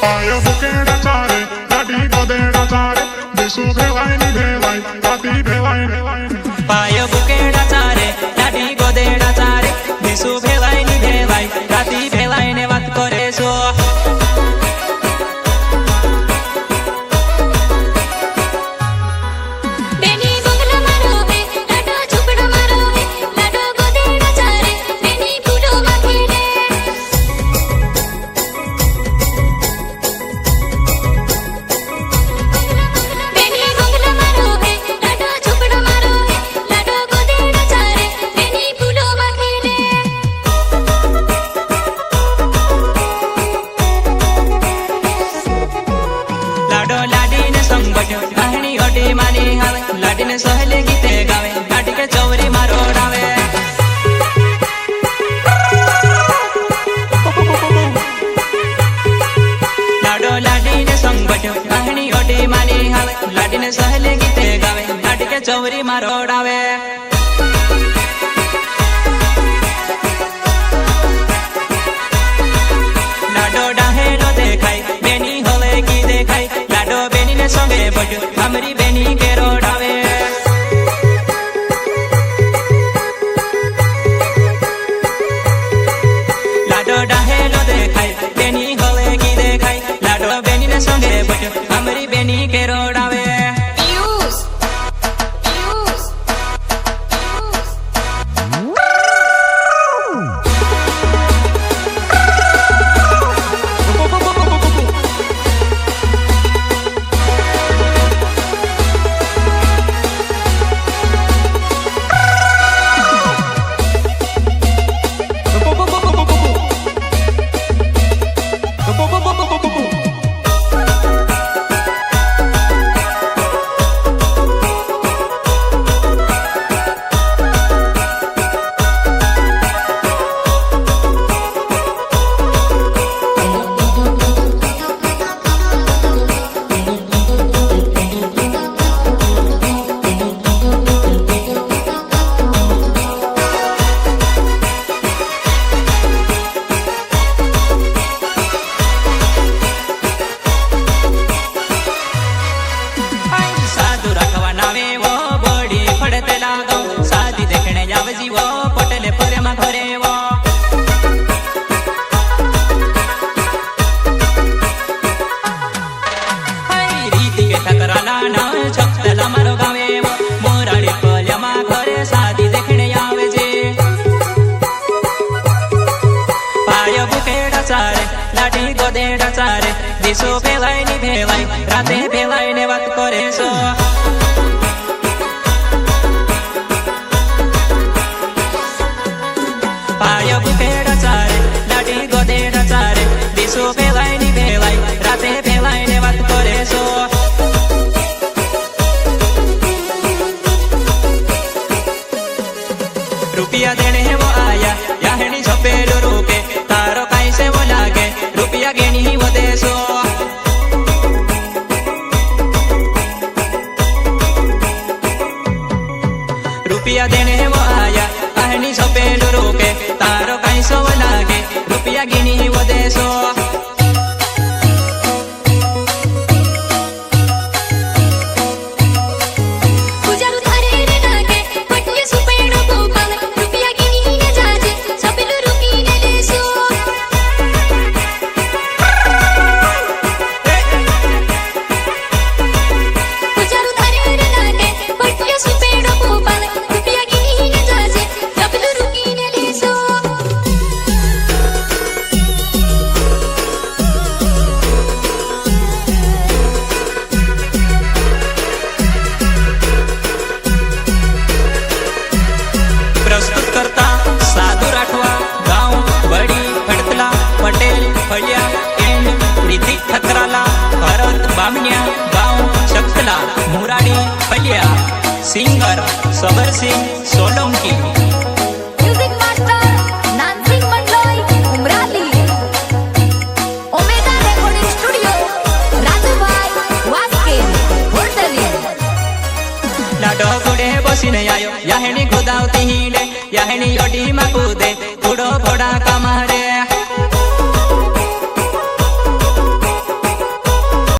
पाय बुकेडा चारे लाडी गोदेडा चारे दिसू भेवाय नि भेवाय राती भेवाय पाय बुकेडा चारे लाडी गोदेडा चारे दिसू भेवाय नि भेवाय राती भेवाय ने वात करे सो कहनी ओटी मानी हावे लाडी ने सहले गीते गावे लाडी के चौरी मारो डावे लाडो लाडी ने संग बट्यो कहनी ओटी मानी हावे लाडी ने सहले गीते गावे लाडी के चौरी मारो डावे लाडो डाहेलो देखाय बेनी होले की देखाय लाडो बेनी ने संगे बट्यो हमरी बेनी के रोडावे लाडो डाहेलो देखाय बेनी होले की देखाय लाडो बेनी ने संगे बट्यो हमरी बेनी के रोडावे जीवो पटेले प्रेमा घरे वो रीति के ठकराला ना छपतला मारो गावे वो मोराड़ी पल्यामा घरे शादी देखने आवे जे पाय बुकेडा चारे लाडी गोदेडा चारे दिसो भेवाय नि भेवाय राते भेवाय ने वात करे सो पाय बुकेडा चारे लाडी गोदेडा चारे दिसो भेवाय नि भेवाय राते भेवाय ने वात करे सो रुपया देने वो आया याहनी छपेलो रूपे तारो कैसे वो लागे रुपया गेनी वो देसो रुपया देने वो आया कहनी छपेलो रूपे तारो कैसे वो लागे रुपया गिनी